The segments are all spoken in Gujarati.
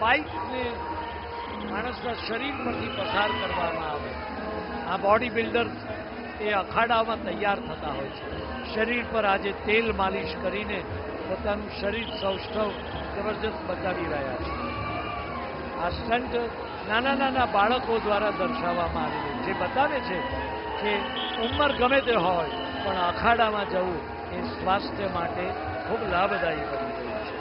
બાઇકને માણસના શરીર પરથી પસાર કરવામાં આવે, આ બોડી બિલ્ડર એ અખાડામાં તૈયાર થતા હોય છે. શરીર પર આજે તેલ માલિશ કરીને પોતાનું શરીર સૌષ્ઠવ જબરજસ્ત બતાવી રહ્યા છે. આ સ્ટન્ટ નાના નાના બાળકો દ્વારા દર્શાવવામાં આવી રહ્યું છે, જે બતાવે છે કે ઉંમર ગમે તે હોય પણ અખાડામાં જવું એ સ્વાસ્થ્ય માટે ખૂબ લાભદાયી બની રહ્યું છે.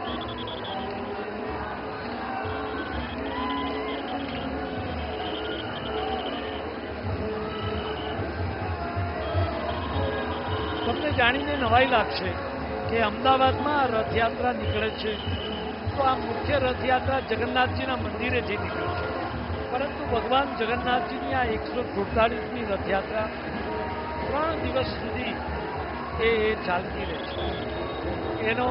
તમને જાણીને નવાઈ લાગશે કે અમદાવાદમાં રથયાત્રા નીકળે છે તો આ મુખ્ય રથયાત્રા જગન્નાથજીના મંદિરેથી નીકળે છે, પરંતુ ભગવાન જગન્નાથજીની આ 147મી રથયાત્રા 3 દિવસ સુધી એ ચાલતી રહે છે. એનો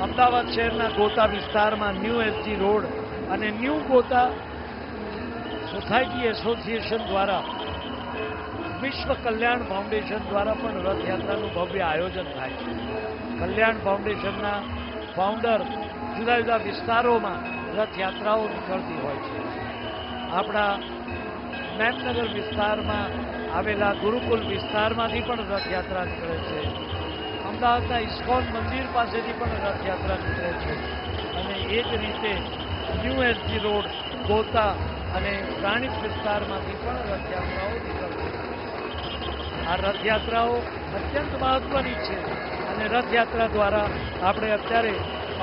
અમદાવાદ શહેરના ગોતા વિસ્તારમાં ન્યૂ એસજી રોડ અને ન્યૂ ગોતા સોસાયટી એસોસિએશન દ્વારા વિશ્વ કલ્યાણ ફાઉન્ડેશન દ્વારા પણ રથયાત્રાનું ભવ્ય આયોજન થાય છે. કલ્યાણ ફાઉન્ડેશનના ફાઉન્ડર જુદા જુદા વિસ્તારોમાં રથયાત્રાઓ નીકળતી હોય છે. આપણા મેમનગર વિસ્તારમાં આવેલા ગુરુકુલ વિસ્તારમાંથી પણ રથયાત્રા નીકળે છે. અમદાવાદના ઇસ્કોન મંદિર પાસેથી પણ રથયાત્રા નીકળે છે અને એ જ રીતે ન્યૂ એસજી રોડ, ગોતા અને પ્રાણિત વિસ્તારમાંથી પણ રથયાત્રાઓ નીકળતી છે. આ રથયાત્રાઓ અત્યંત મહત્વની છે અને રથયાત્રા દ્વારા આપણે અત્યારે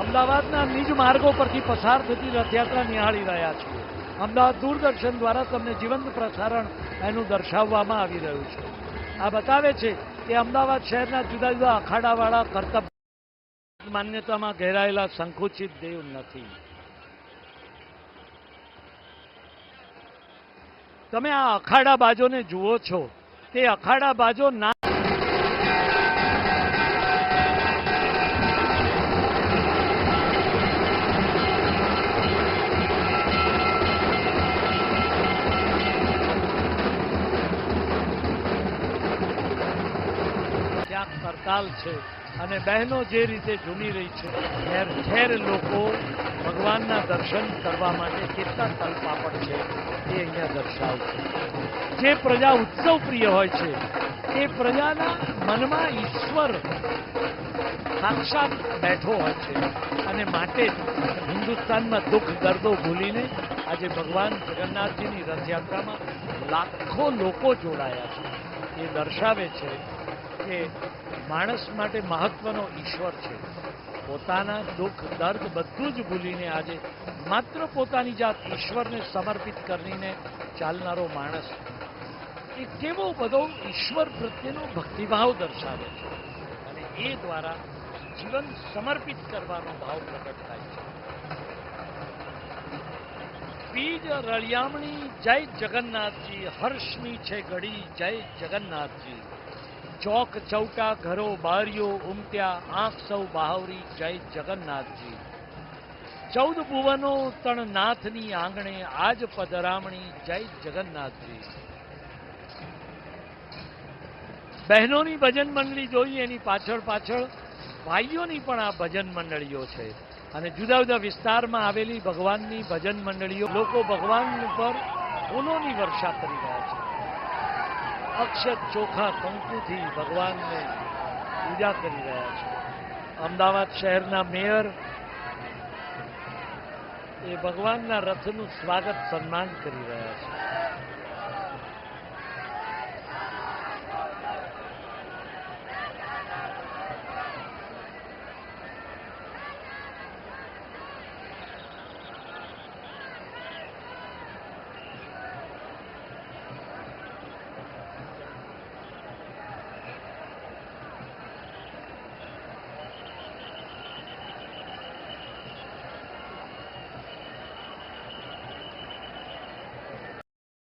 અમદાવાદના નિજ માર્ગો પરથી પસાર થતી રથયાત્રા નિહાળી રહ્યા છીએ. અમદાવાદ દૂરદર્શન દ્વારા તમને જીવંત પ્રસારણ એનું દર્શાવવામાં આવી રહ્યું છે. આ બતાવે છે કે અમદાવાદ શહેરના જુદા જુદા અખાડાવાળા કર્તવ્ય માન્યતામાં ઘેરાયેલા સંકુચિત દેવ નથી. તમે આ અખાડા બાજોને જુઓ છો, તે અખાડા બાજો ના ક્યાંક કરતાલ છે અને બહેનો જે રીતે ઝૂમી રહી છે, ઠેર ઠેર લોકો ભગવાનના દર્શન કરવા માટે કેટલા તલપાપડ છે એ અહીંયા દર્શાવશે. જે પ્રજા ઉત્સવ પ્રિય હોય છે એ પ્રજાના મનમાં ઈશ્વર સાક્ષાત બેઠો હોય છે અને માટે હિન્દુસ્તાનમાં દુઃખ દર્દો ભૂલીને આજે ભગવાન જગન્નાથજીની રથયાત્રામાં લાખો લોકો જોડાયા છે. એ દર્શાવે છે કે માણસ માટે મહત્વનો ઈશ્વર છે. પોતાના દુઃખ દર્દ બધું જ ભૂલીને આજે માત્ર પોતાની જાત ઈશ્વરને સમર્પિત કરીને ચાલનારો માણસ એ કેવો બધો ઈશ્વર પ્રત્યેનો ભક્તિભાવ દર્શાવે છે અને એ દ્વારા જીવન સમર્પિત કરવાનો ભાવ પ્રગટ થાય છે. બીજ રળિયામણી જય જગન્નાથજી, હર્ષની છે ઘડી જય જગન્નાથજી. ચોક ચૌટા ઘરો બારીઓ ઉમટ્યા, આંખ સૌ બહાવરી જય જગન્નાથજી. 14 ભુવનો તણ નાથની આંગણે આજ પધરામણી જય જગન્નાથજી. બહેનોની ભજન મંડળી જોઈએ, એની પાછળ પાછળ ભાઈઓની પણ આ ભજન મંડળીઓ છે અને જુદા જુદા વિસ્તારમાં આવેલી ભગવાનની ભજન મંડળીઓ લોકો ભગવાન પર ફૂલોની વર્ષા કરી રહ્યા છે. અક્ષત ચોખા કંકુથી ભગવાનને પૂજા કરી રહ્યા છે. અમદાવાદ શહેરના મેયર એ ભગવાનના રથનું સ્વાગત સન્માન કરી રહ્યા છે.